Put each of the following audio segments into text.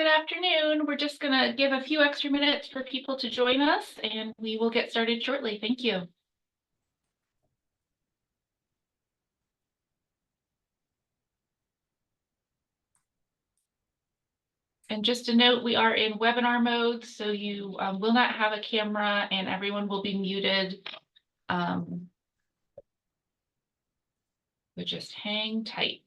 Good afternoon. We're just going to give a few extra minutes for people to join us, and we will get started shortly. Thank you. And just a note, we are in webinar mode, so you will not have a camera and everyone will be muted. But just hang tight.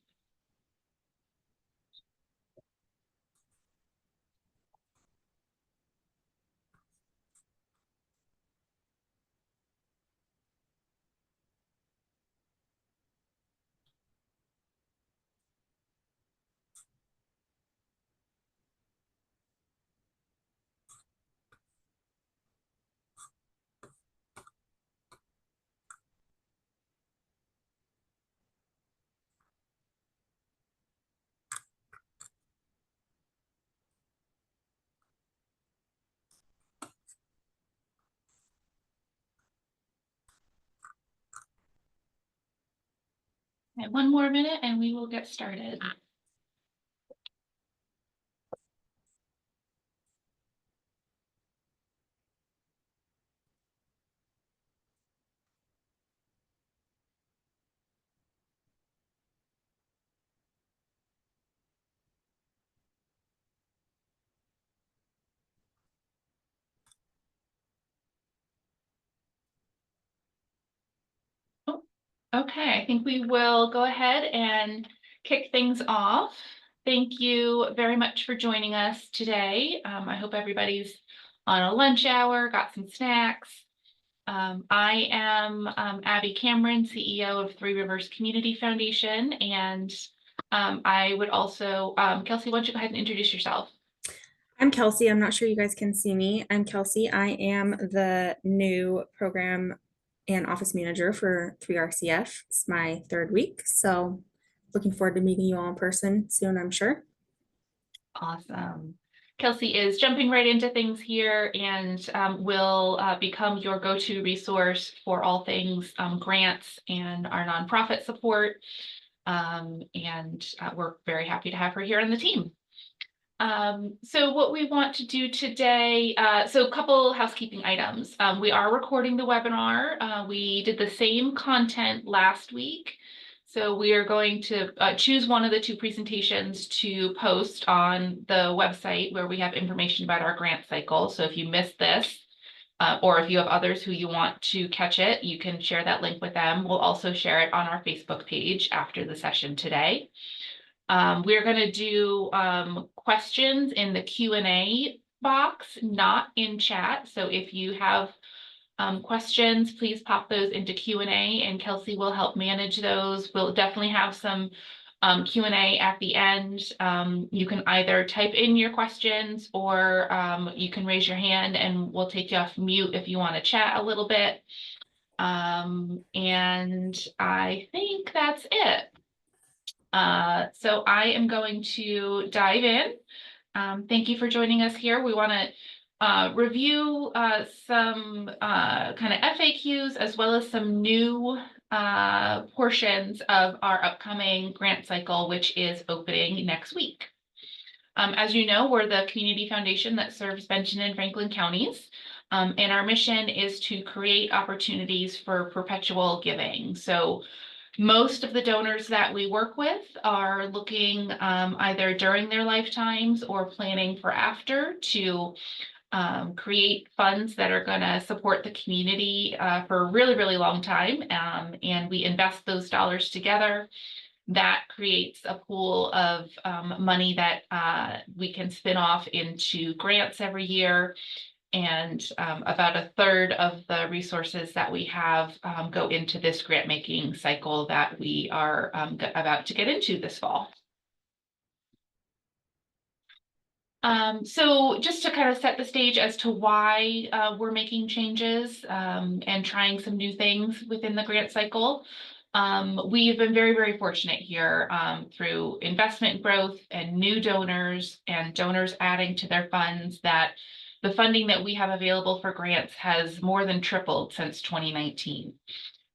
And one more minute and we will get started. Okay, I think we will go ahead and kick things off. Thank you very much for joining us today. I hope everybody's on a lunch hour, got some snacks. I am Abby Cameron, CEO of Three Rivers Community Foundation, and I would also, Kelsey, why don't you go ahead and introduce yourself? I'm Kelsey. I'm not sure you guys can see me. I'm Kelsey. I am the new program and office manager for 3RCF. It's my third week, so looking forward to meeting you all in person soon, I'm sure. Awesome. Kelsey is jumping right into things here and will become your go-to resource for all things grants and our nonprofit support. We're very happy to have her here on the team. So what we want to do today, so a couple housekeeping items. We are recording the webinar. We did the same content last week. So we are going to choose one of the two presentations to post on the website where we have information about our grant cycle. So if you missed this, or if you have others who you want to catch it, you can share that link with them. We'll also share it on our Facebook page after the session today. We're going to do questions in the Q&A box, not in chat. So if you have questions, please pop those into Q&A and Kelsey will help manage those. We'll definitely have some Q&A at the end. You can either type in your questions or you can raise your hand and we'll take you off mute if you want to chat a little bit. And I think that's it. So I am going to dive in. Thank you for joining us here. We want to review some kind of FAQs as well as some new portions of our upcoming grant cycle, which is opening next week. As you know, we're the community foundation that serves Benton and Franklin counties. And our mission is to create opportunities for perpetual giving. So most of the donors that we work with are looking either during their lifetimes or planning for after to create funds that are going to support the community for a really, really long time. And we invest those dollars together. That creates a pool of money that we can spin off into grants every year. And about a third of the resources that we have go into this grant making cycle that we are about to get into this fall. So just to kind of set the stage as to why we're making changes and trying some new things within the grant cycle. We've been very, very fortunate here through investment growth and new donors and donors adding to their funds that the funding that we have available for grants has more than tripled since 2019.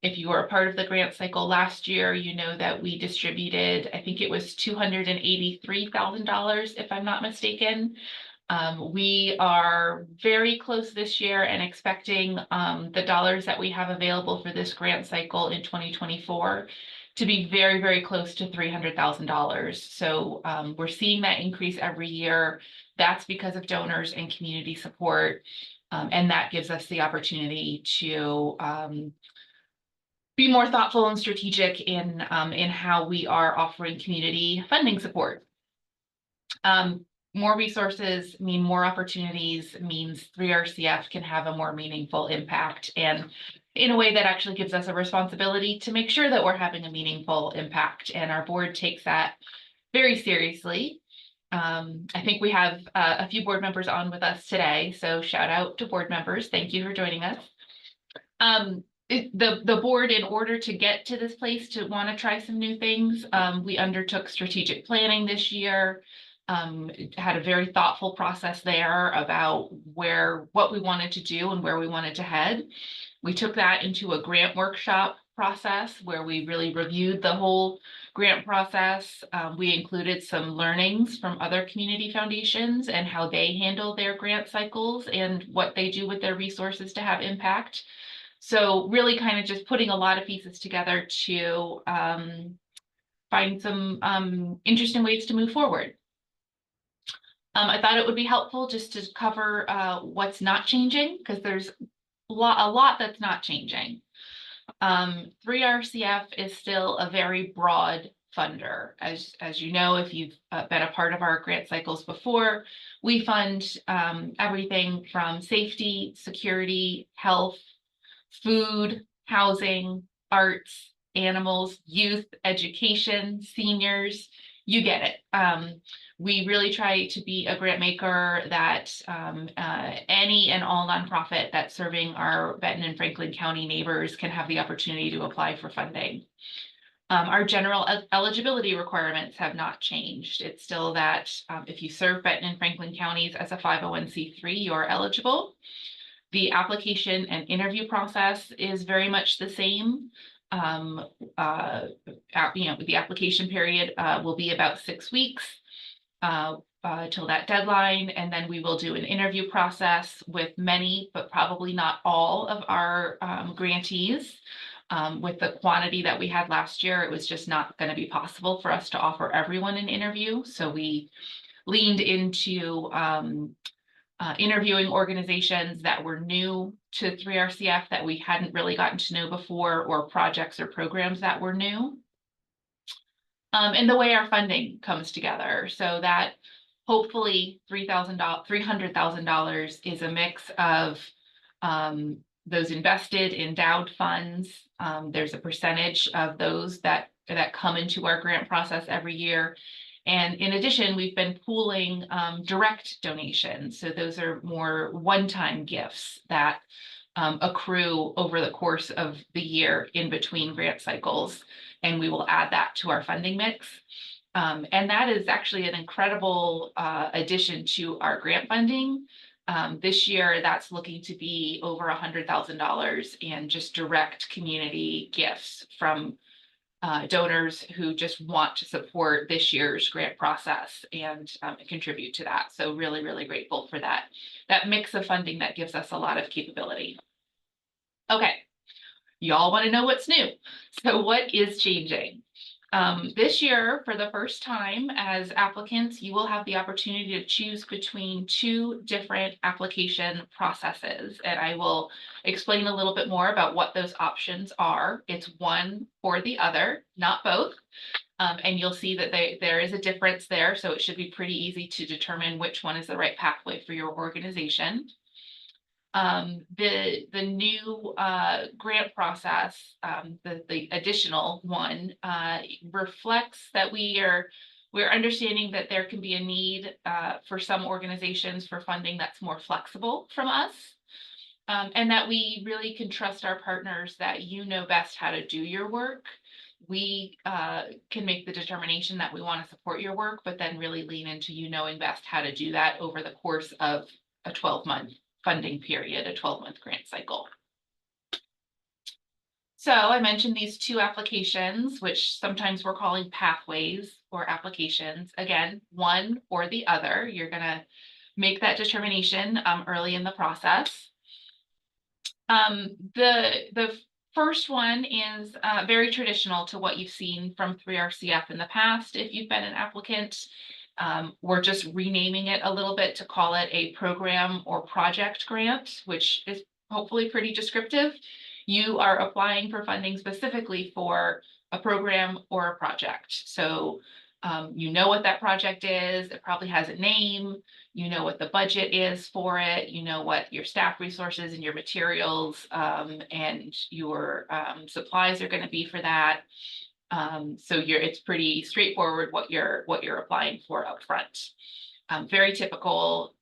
If you were a part of the grant cycle last year, you know that we distributed, I think it was $283,000, if I'm not mistaken. We are very close this year and expecting the dollars that we have available for this grant cycle in 2024 to be very, very close to $300,000. So we're seeing that increase every year. That's because of donors and community support. And that gives us the opportunity to be more thoughtful and strategic in how we are offering community funding support. More resources mean more opportunities, means 3RCF can have a more meaningful impact, and in a way that actually gives us a responsibility to make sure that we're having a meaningful impact, and our board takes that very seriously. I think we have a few board members on with us today, so shout out to board members. Thank you for joining us. The board, in order to get to this place to want to try some new things, we undertook strategic planning this year. Had a very thoughtful process there about what we wanted to do and where we wanted to head. We took that into a grant workshop process where we really reviewed the whole grant process. We included some learnings from other community foundations and how they handle their grant cycles and what they do with their resources to have impact. So really kind of just putting a lot of pieces together to find some interesting ways to move forward. I thought it would be helpful just to cover what's not changing, because there's a lot that's not changing. 3RCF is still a very broad funder. As you know, if you've been a part of our grant cycles before, we fund everything from safety, security, health, food, housing, arts, animals, youth, education, seniors, you get it. We really try to be a grant maker that any and all nonprofit that's serving our Benton and Franklin County neighbors can have the opportunity to apply for funding. Our general eligibility requirements have not changed. It's still that if you serve Benton and Franklin counties as a 501c3, you're eligible. The application and interview process is very much the same. The application period will be about 6 weeks till that deadline, and then we will do an interview process with many, but probably not all of our grantees. With the quantity that we had last year, it was just not going to be possible for us to offer everyone an interview, so we leaned into interviewing organizations that were new to 3RCF that we hadn't really gotten to know before, or projects or programs that were new. And the way our funding comes together, so that hopefully $300,000 is a mix of those invested endowed funds. There's a percentage of those that come into our grant process every year. And in addition, we've been pooling direct donations. So those are more one-time gifts that accrue over the course of the year in between grant cycles. And we will add that to our funding mix. And that is actually an incredible addition to our grant funding. This year, that's looking to be over $100,000 in just direct community gifts from donors who just want to support this year's grant process and contribute to that. So really, really grateful for that mix of funding that gives us a lot of capability. Okay, y'all want to know what's new. So what is changing? This year, for the first time as applicants, you will have the opportunity to choose between 2 different application processes. And I will explain a little bit more about what those options are. It's one or the other, not both. And you'll see that there is a difference there. So it should be pretty easy to determine which one is the right pathway for your organization. The new grant process, the additional one, reflects that we're understanding that there can be a need for some organizations for funding that's more flexible from us, and that we really can trust our partners that you know best how to do your work. We can make the determination that we want to support your work, but then really lean into you knowing best how to do that over the course of a 12-month funding period, a 12-month grant cycle. So I mentioned these two applications, which sometimes we're calling pathways or applications. Again, one or the other. You're gonna make that determination early in the process. The first one is very traditional to what you've seen from 3RCF in the past. If you've been an applicant, we're just renaming it a little bit to call it a program or project grant, which is hopefully pretty descriptive. You are applying for funding specifically for a program or a project. So you know what that project is. It probably has a name. You know what the budget is for it. You know what your staff resources and your materials and your supplies are going to be for that. So it's pretty straightforward what you're applying for up front. Very typical,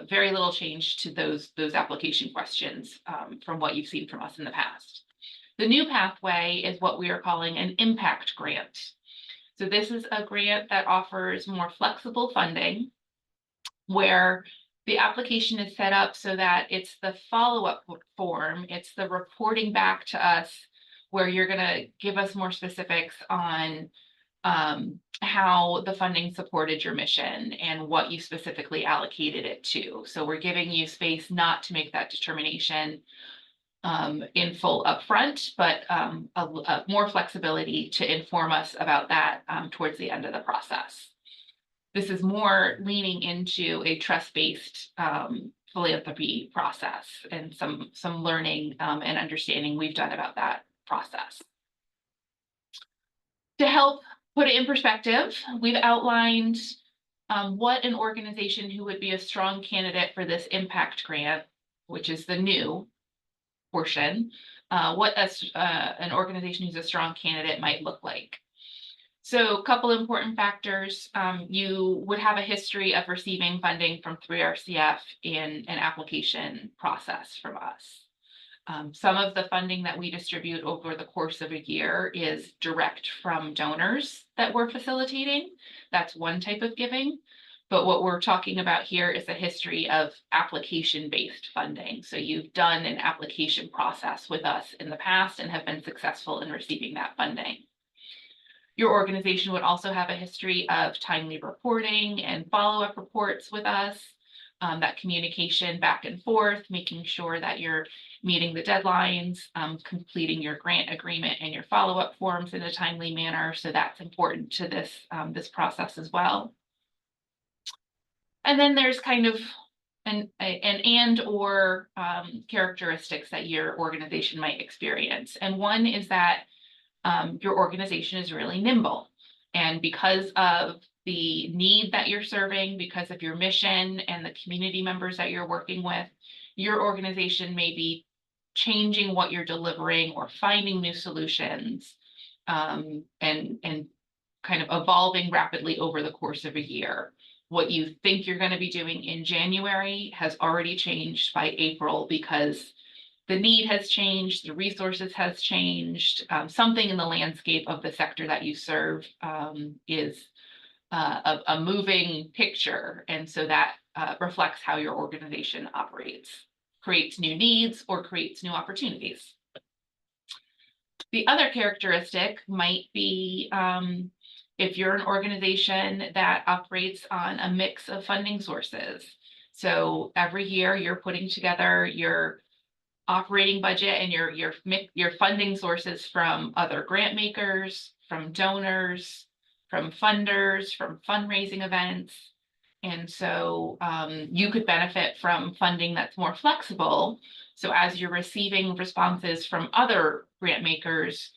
very little change to those application questions from what you've seen from us in the past. The new pathway is what we are calling an impact grant. So this is a grant that offers more flexible funding where the application is set up so that it's the follow-up form, it's the reporting back to us where you're going to give us more specifics on how the funding supported your mission and what you specifically allocated it to. So we're giving you space not to make that determination in full upfront, but more flexibility to inform us about that towards the end of the process. This is more leaning into a trust-based philanthropy process and some learning and understanding we've done about that process. To help put it in perspective, we've outlined what an organization who would be a strong candidate for this impact grant, which is the new portion, what an organization who's a strong candidate might look like. So a couple important factors, you would have a history of receiving funding from 3RCF in an application process from us. Some of the funding that we distribute over the course of a year is direct from donors that we're facilitating. That's one type of giving. But what we're talking about here is a history of application-based funding. So you've done an application process with us in the past and have been successful in receiving that funding. Your organization would also have a history of timely reporting and follow-up reports with us, that communication back and forth, making sure that you're meeting the deadlines, completing your grant agreement and your follow-up forms in a timely manner. So that's important to this process as well. And then there's kind of an or characteristics that your organization might experience. And one is that your organization is really nimble. And because of the need that you're serving, because of your mission and the community members that you're working with, your organization may be changing what you're delivering or finding new solutions and kind of evolving rapidly over the course of a year. What you think you're going to be doing in January has already changed by April because the need has changed, the resources has changed, something in the landscape of the sector that you serve is a moving picture. And so that reflects how your organization operates, creates new needs or creates new opportunities. The other characteristic might be if you're an organization that operates on a mix of funding sources. So every year you're putting together your operating budget and your funding sources from other grant makers, from donors, from funders, from fundraising events. And so you could benefit from funding that's more flexible. So as you're receiving responses from other grant makers,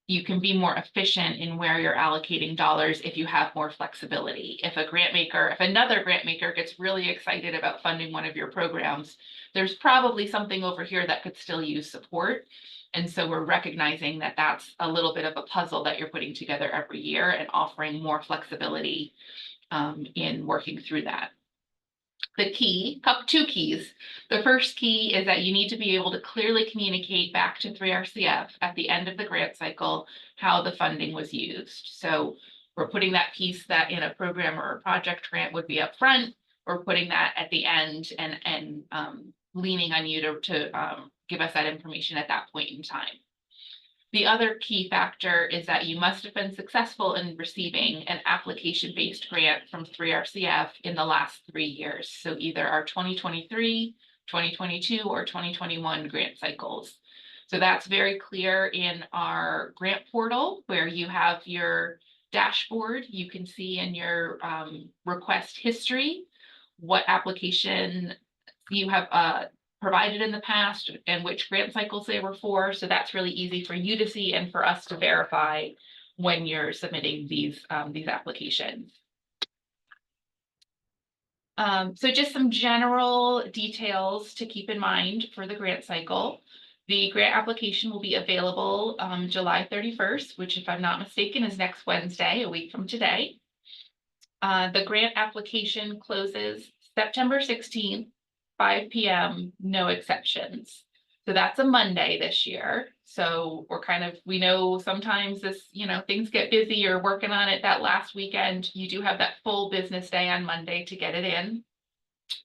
you can be more efficient in where you're allocating dollars if you have more flexibility. If another grant maker gets really excited about funding one of your programs, there's probably something over here that could still use support. And so we're recognizing that that's a little bit of a puzzle that you're putting together every year and offering more flexibility in working through that. Two keys. The first key is that you need to be able to clearly communicate back to 3RCF at the end of the grant cycle how the funding was used. So we're putting that piece that in a program or a project grant would be up front. We're putting that at the end and leaning on you to give us that information at that point in time. The other key factor is that you must have been successful in receiving an application-based grant from 3RCF in the last 3 years. So either our 2023, 2022, or 2021 grant cycles. So that's very clear in our grant portal where you have your dashboard. You can see in your request history what application you have provided in the past and which grant cycles they were for. So that's really easy for you to see and for us to verify when you're submitting these applications. So just some general details to keep in mind for the grant cycle. The grant application will be available July 31st, which if I'm not mistaken is next Wednesday, a week from today. The grant application closes September 16th, 5 p.m., no exceptions. So that's a Monday this year. So we know sometimes things get busy, you're working on it that last weekend. You do have that full business day on Monday to get it in,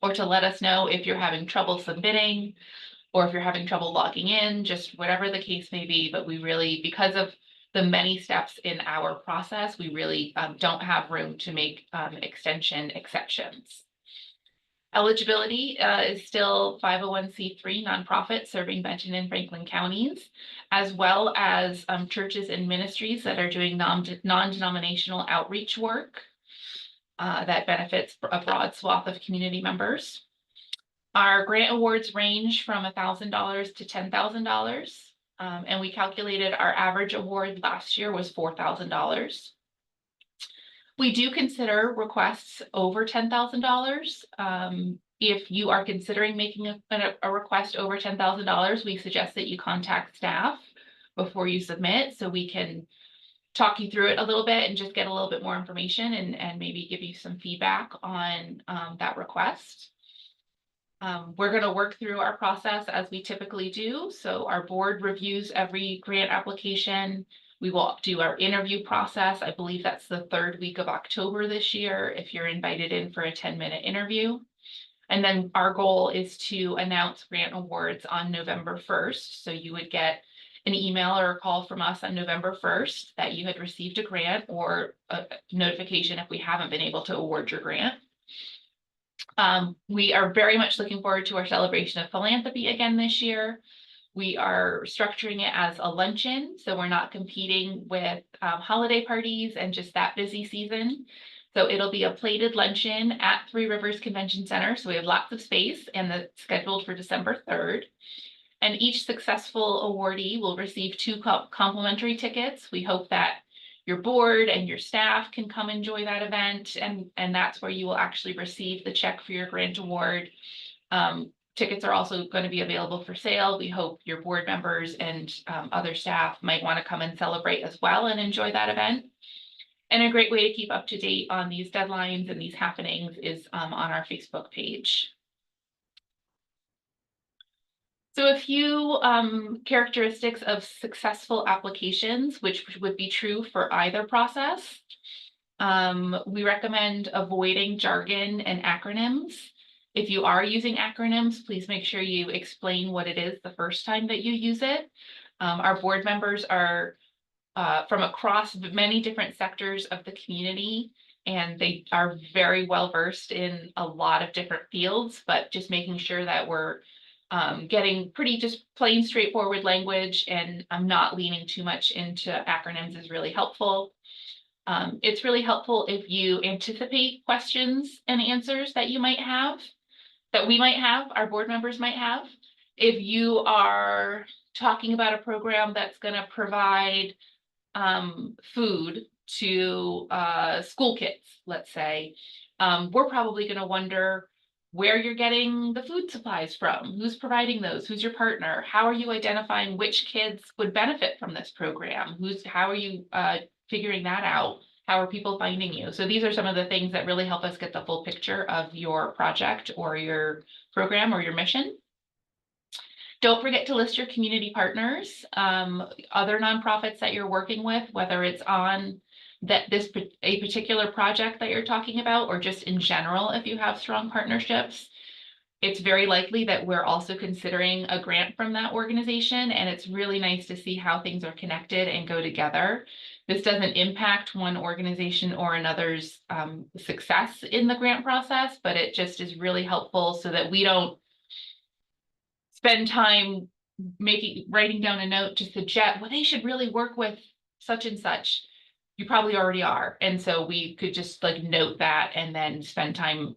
or to let us know if you're having trouble submitting, or if you're having trouble logging in, just whatever the case may be. But we really, because of the many steps in our process, we really don't have room to make extension exceptions. Eligibility is still 501c3 nonprofit serving Benton and Franklin counties, as well as churches and ministries that are doing non-denominational outreach work that benefits a broad swath of community members. Our grant awards range from $1,000 to $10,000. And we calculated our average award last year was $4,000. We do consider requests over $10,000. If you are considering making a request over $10,000, we suggest that you contact staff before you submit so we can talk you through it a little bit and just get a little bit more information and maybe give you some feedback on that request. We're going to work through our process as we typically do. So our board reviews every grant application. We will do our interview process. I believe that's the 3rd week of October this year, if you're invited in for a 10-minute interview. And then our goal is to announce grant awards on November 1st. So you would get an email or a call from us on November 1st that you had received a grant, or a notification if we haven't been able to award your grant. We are very much looking forward to our celebration of philanthropy again this year. We are structuring it as a luncheon, so we're not competing with holiday parties and just that busy season. So it'll be a plated luncheon at Three Rivers Convention Center. So we have lots of space, and it's scheduled for December 3rd. And each successful awardee will receive 2 complimentary tickets. We hope that your board and your staff can come enjoy that event, and that's where you will actually receive the check for your grant award. Tickets are also going to be available for sale. We hope your board members and other staff might want to come and celebrate as well and enjoy that event. And a great way to keep up to date on these deadlines and these happenings is on our Facebook page. So a few characteristics of successful applications, which would be true for either process. We recommend avoiding jargon and acronyms. If you are using acronyms, please make sure you explain what it is the first time that you use it. Our board members are from across many different sectors of the community, and they are very well versed in a lot of different fields, but just making sure that we're getting pretty just plain straightforward language, and I'm not leaning too much into acronyms is really helpful. It's really helpful if you anticipate questions and answers that you might have, that we might have, our board members might have. If you are talking about a program that's going to provide food to school kids, let's say, we're probably going to wonder where you're getting the food supplies from, who's providing those, who's your partner, how are you identifying which kids would benefit from this program, how are you figuring that out, how are people finding you? So these are some of the things that really help us get the full picture of your project or your program or your mission. Don't forget to list your community partners, other nonprofits that you're working with, whether it's on a particular project that you're talking about, or just in general, if you have strong partnerships. it's very likely that we're also considering a grant from that organization, and it's really nice to see how things are connected and go together. This doesn't impact one organization or another's success in the grant process, but it just is really helpful so that we don't spend time writing down a note to suggest, well, they should really work with such and such. You probably already are. And so we could just like note that and then spend time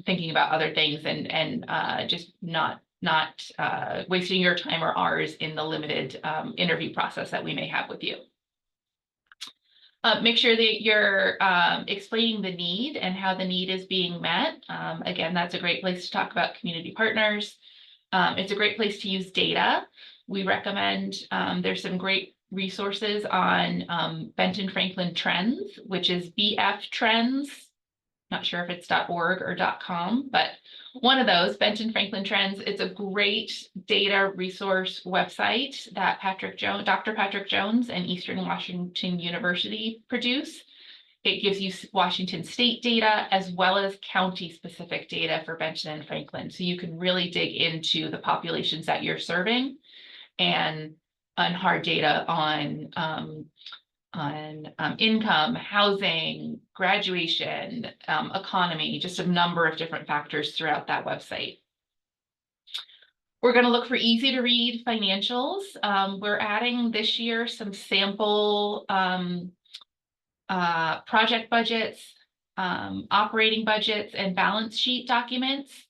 thinking about other things and just not wasting your time or ours in the limited interview process that we may have with you. Make sure that you're explaining the need and how the need is being met. Again, that's a great place to talk about community partners. It's a great place to use data. We recommend there's some great resources on Benton Franklin Trends, which is BF Trends. Not sure if it's .org or .com, but one of those, Benton Franklin Trends. It's a great data resource website that Dr. Patrick Jones and Eastern Washington University produce. It gives you Washington state data as well as county specific data for Benton and Franklin. So you can really dig into the populations that you're serving and hard data on income, housing, graduation, economy, just a number of different factors throughout that website. We're going to look for easy to read financials. We're adding this year some sample project budgets, operating budgets, and balance sheet documents.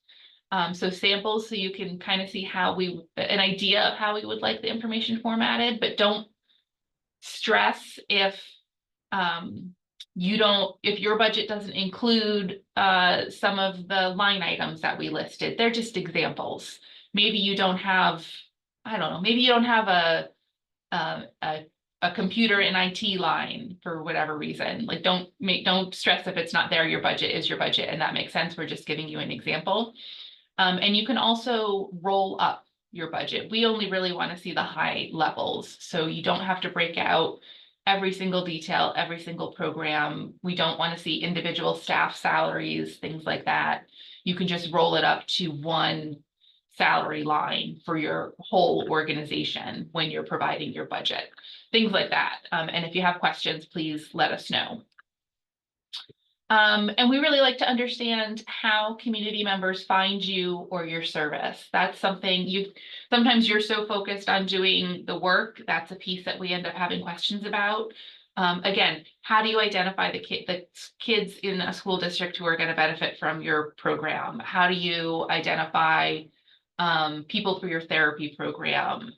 So samples, so you can kind of see an idea of how we would like the information formatted, but don't stress if your budget doesn't include some of the line items that we listed. They're just examples. Maybe you don't have, I don't know, maybe you don't have a computer and IT line for whatever reason. Like don't stress if it's not there. Your budget is your budget, and that makes sense. We're just giving you an example. And you can also roll up your budget. We only really want to see the high levels, so you don't have to break out every single detail, every single program. We don't want to see individual staff salaries, things like that. You can just roll it up to one salary line for your whole organization when you're providing your budget, things like that. And if you have questions, please let us know. And we really like to understand how community members find you or your service. That's something sometimes you're so focused on doing the work. That's a piece that we end up having questions about. Again, how do you identify the kids in a school district who are going to benefit from your program? How do you identify people for your therapy program?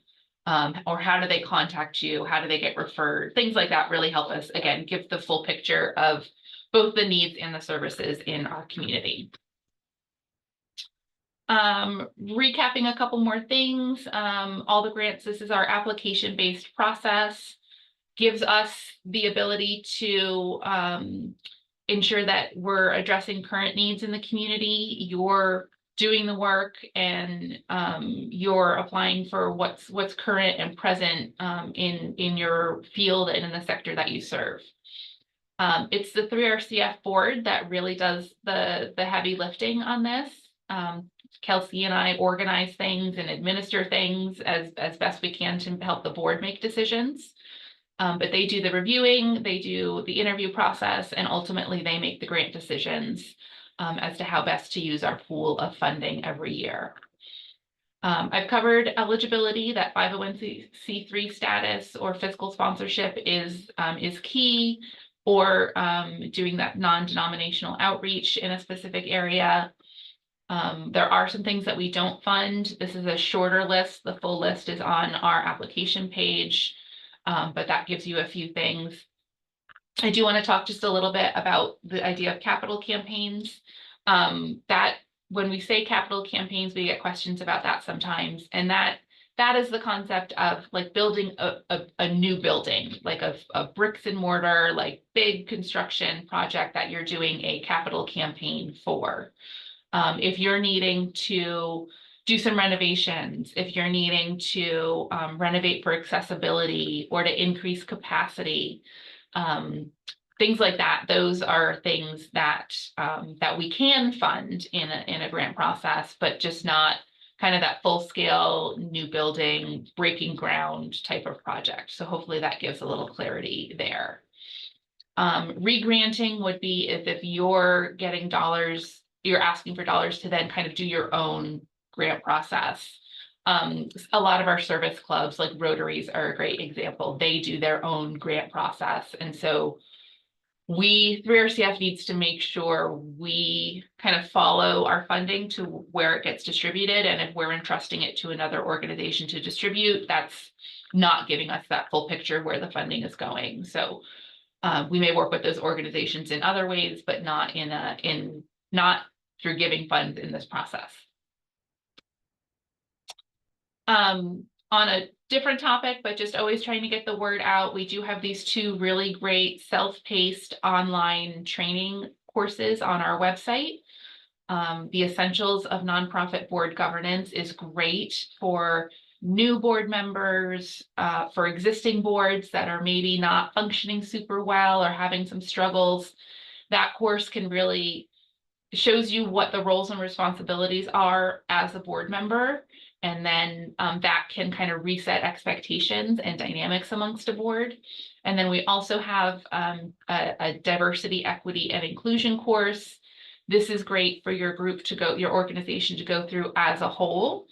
Or how do they contact you? How do they get referred? Things like that really help us, again, give the full picture of both the needs and the services in our community. Recapping a couple more things, all the grants, this is our application-based process, gives us the ability to ensure that we're addressing current needs in the community. You're doing the work and you're applying for what's current and present in your field and in the sector that you serve. It's the 3RCF board that really does the heavy lifting on this. Kelsey and I organize things and administer things as best we can to help the board make decisions. But they do the reviewing, they do the interview process, and ultimately they make the grant decisions as to how best to use our pool of funding every year. I've covered eligibility, that 501c3 status or fiscal sponsorship is key, or doing that non-denominational outreach in a specific area. There are some things that we don't fund. This is a shorter list. The full list is on our application page, but that gives you a few things. I do want to talk just a little bit about the idea of capital campaigns. That when we say capital campaigns, we get questions about that sometimes, and that is the concept of like building a new building, like a bricks and mortar, like big construction project that you're doing a capital campaign for. If you're needing to do some renovations, if you're needing to renovate for accessibility or to increase capacity, things like that. Those are things that that we can fund in a grant process, but just not kind of that full scale new building, breaking ground type of project. So hopefully that gives a little clarity there. Regranting would be if you're getting dollars, you're asking for dollars to then kind of do your own grant process. A lot of our service clubs, like Rotaries, are a great example. They do their own grant process. And so 3RCF needs to make sure we kind of follow our funding to where it gets distributed. And if we're entrusting it to another organization to distribute, that's not giving us that full picture of where the funding is going. So we may work with those organizations in other ways, but not not through giving funds in this process. On a different topic, but just always trying to get the word out, we do have these 2 really great self-paced online training courses on our website. The Essentials of Nonprofit Board Governance is great for new board members, for existing boards that are maybe not functioning super well or having some struggles. That course can really shows you what the roles and responsibilities are as a board member. And then that can kind of reset expectations and dynamics amongst a board. And then we also have a diversity, equity, and inclusion course. This is great for your group to go, your organization to go through as a whole.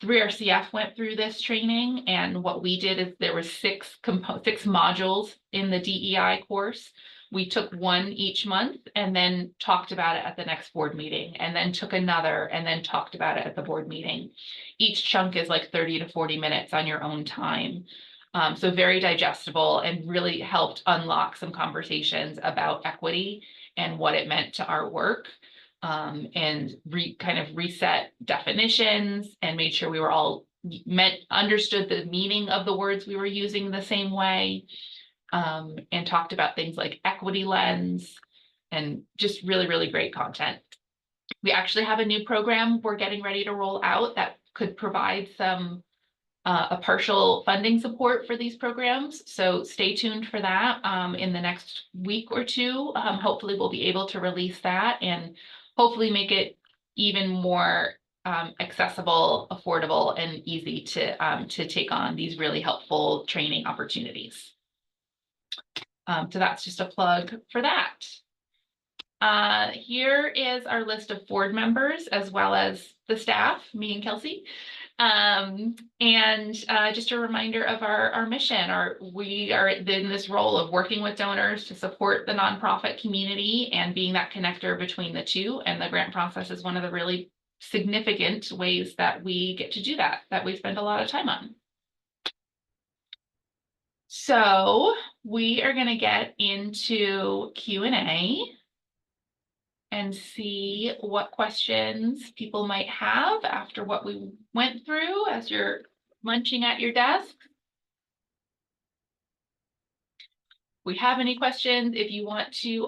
3RCF went through this training, and what we did is there were 6 modules in the DEI course. We took 1 each month and then talked about it at the next board meeting, and then took another and then talked about it at the board meeting. Each chunk is like 30 to 40 minutes on your own time. So very digestible and really helped unlock some conversations about equity and what it meant to our work. And kind of reset definitions and made sure we were all understood the meaning of the words we were using the same way, and talked about things like equity lens, and just really, really great content. We actually have a new program we're getting ready to roll out that could provide some a partial funding support for these programs. So stay tuned for that in the next week or 2. Hopefully we'll be able to release that and hopefully make it even more accessible, affordable, and easy to take on these really helpful training opportunities. So that's just a plug for that. Here is our list of board members as well as the staff, me and Kelsey. And just a reminder of our mission. We are in this role of working with donors to support the nonprofit community and being that connector between the two. And the grant process is one of the really significant ways that we get to do that we spend a lot of time on. So we are going to get into Q&A and see what questions people might have after what we went through as you're munching at your desk. If we have any questions, if you want to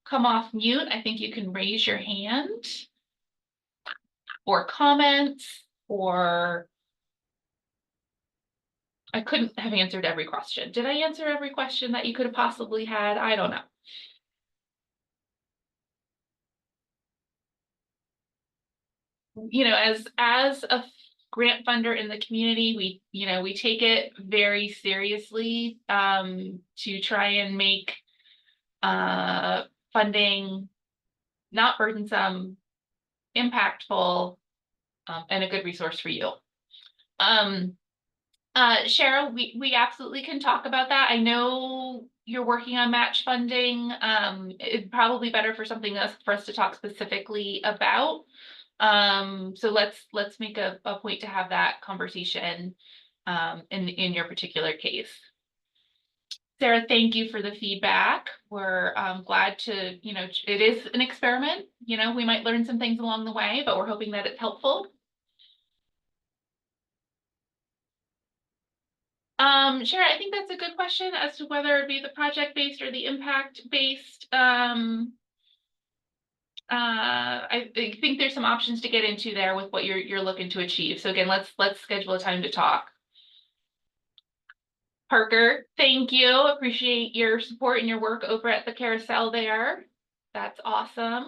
come off mute, I think you can raise your hand, or comments, or I couldn't have answered every question. Did I answer every question that you could have possibly had? I don't know. You know, as a grant funder in the community, we take it very seriously to try and make funding not burdensome, impactful, and a good resource for you. Cheryl, we absolutely can talk about that. I know you're working on match funding. It's probably better for something else for us to talk specifically about. So let's make a point to have that conversation in your particular case. Sarah, thank you for the feedback. We're glad to, it is an experiment. We might learn some things along the way, but we're hoping that it's helpful. Sure, I think that's a good question as to whether it be the project-based or the impact-based. I think there's some options to get into there with what you're looking to achieve. So again, let's schedule a time to talk. Parker, thank you. Appreciate your support and your work over at the carousel there. That's awesome.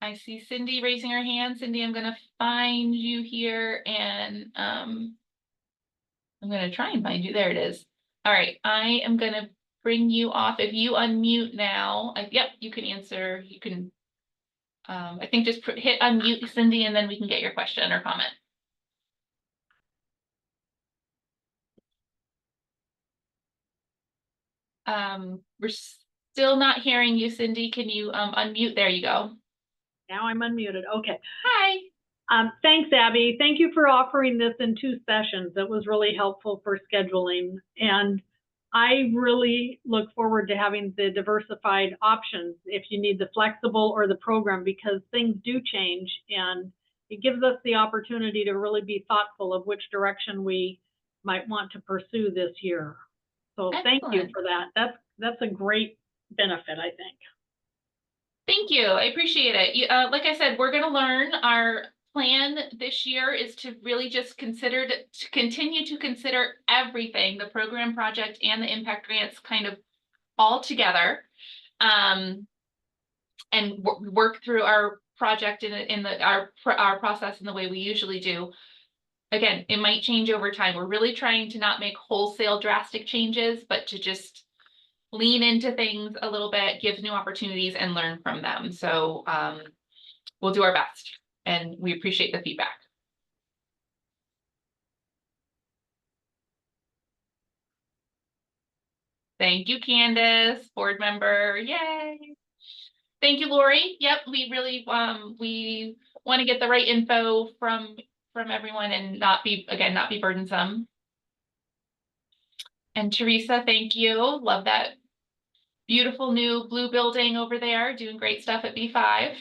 I see Cindy raising her hand. Cindy, I'm gonna find you here and I'm gonna try and find you. There it is. All right, I am gonna bring you off. If you unmute now, yep, you can answer. You can, I think just hit unmute, Cindy, and then we can get your question or comment. We're still not hearing you, Cindy. Can you unmute? There you go. Now I'm unmuted. Okay. Hi. Thanks, Abby. Thank you for offering this in 2 sessions. It was really helpful for scheduling. And I really look forward to having the diversified options if you need the flexible or the program, because things do change and it gives us the opportunity to really be thoughtful of which direction we might want to pursue this year. So thank you for that. That's a great benefit, I think. Thank you. I appreciate it. Like I said, we're going to learn. Our plan this year is to really just continue to consider everything, the program project and the impact grants kind of all together, and work through our project in our process in the way we usually do. Again, it might change over time. We're really trying to not make wholesale drastic changes, but to just lean into things a little bit, give new opportunities and learn from them. So we'll do our best and we appreciate the feedback. Thank you, Candace, board member. Yay. Thank you, Lori. Yep, we really we want to get the right info from everyone and not be burdensome. And Teresa, thank you. Love that beautiful new blue building over there, doing great stuff at B5.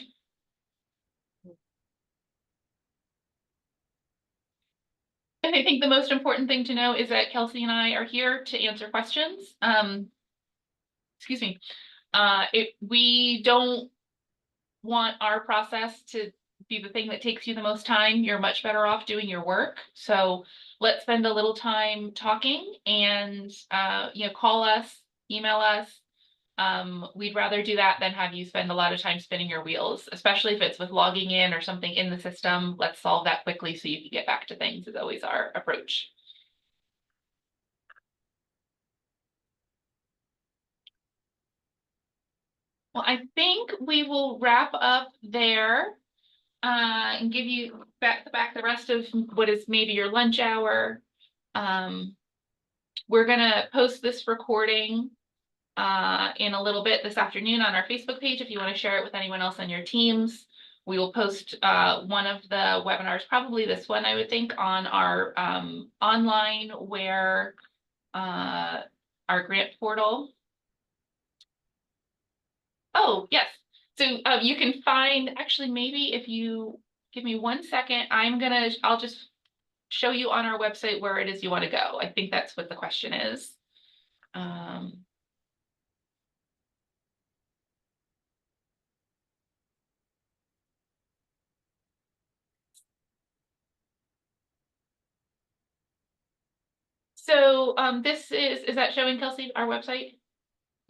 And I think the most important thing to know is that Kelsey and I are here to answer questions. Excuse me. We don't want our process to be the thing that takes you the most time. You're much better off doing your work. So let's spend a little time talking and call us, email us. We'd rather do that than have you spend a lot of time spinning your wheels, especially if it's with logging in or something in the system. Let's solve that quickly so you can get back to things is always our approach. Well, I think we will wrap up there and give you back the rest of what is maybe your lunch hour. We're gonna post this recording in a little bit this afternoon on our Facebook page if you want to share it with anyone else on your teams. We will post one of the webinars, probably this one, I would think, on our online where our grant portal. Oh, yes. So you can find, actually, maybe if you give me 1 second, I'll just show you on our website where it is you want to go. I think that's what the question is. So this is that showing, Kelsey, our website?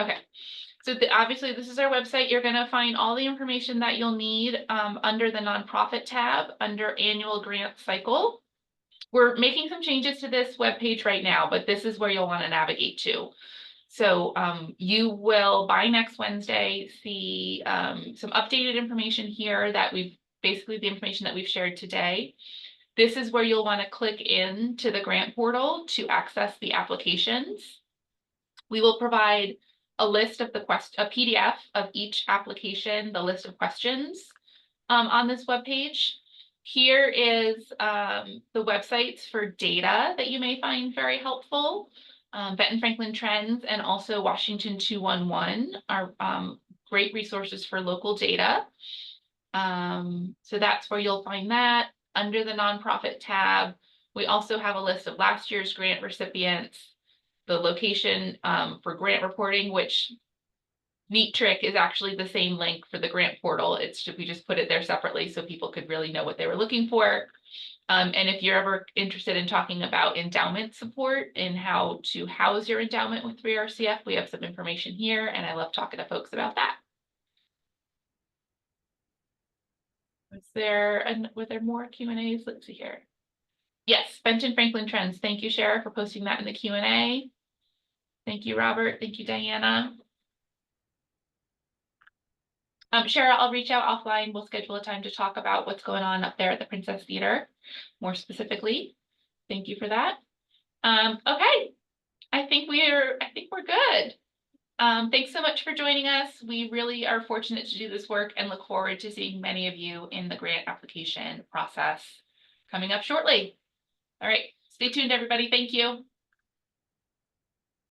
Okay. So obviously this is our website. You're going to find all the information that you'll need under the nonprofit tab under annual grant cycle. We're making some changes to this webpage right now, but this is where you'll want to navigate to. So you will by next Wednesday see some updated information here that basically the information that we've shared today. This is where you'll want to click in to the grant portal to access the applications. We will provide a list of a PDF of each application, the list of questions on this webpage. Here is the websites for data that you may find very helpful. Benton Franklin Trends and also Washington 211 are great resources for local data. So that's where you'll find that. Under the nonprofit tab, we also have a list of last year's grant recipients, the location for grant reporting, which neat trick is actually the same link for the grant portal. We just put it there separately so people could really know what they were looking for. And if you're ever interested in talking about endowment support and how to house your endowment with 3RCF, we have some information here, and I love talking to folks about that. Were there more Q&As? Let's see here. Yes, Benton Franklin Trends. Thank you, Shara, for posting that in the Q&A. Thank you, Robert. Thank you, Diana. Shara, I'll reach out offline. We'll schedule a time to talk about what's going on up there at the Princess Theater, more specifically. Thank you for that. Okay, I think we're good. Thanks so much for joining us. We really are fortunate to do this work and look forward to seeing many of you in the grant application process coming up shortly. All right, stay tuned, everybody. Thank you.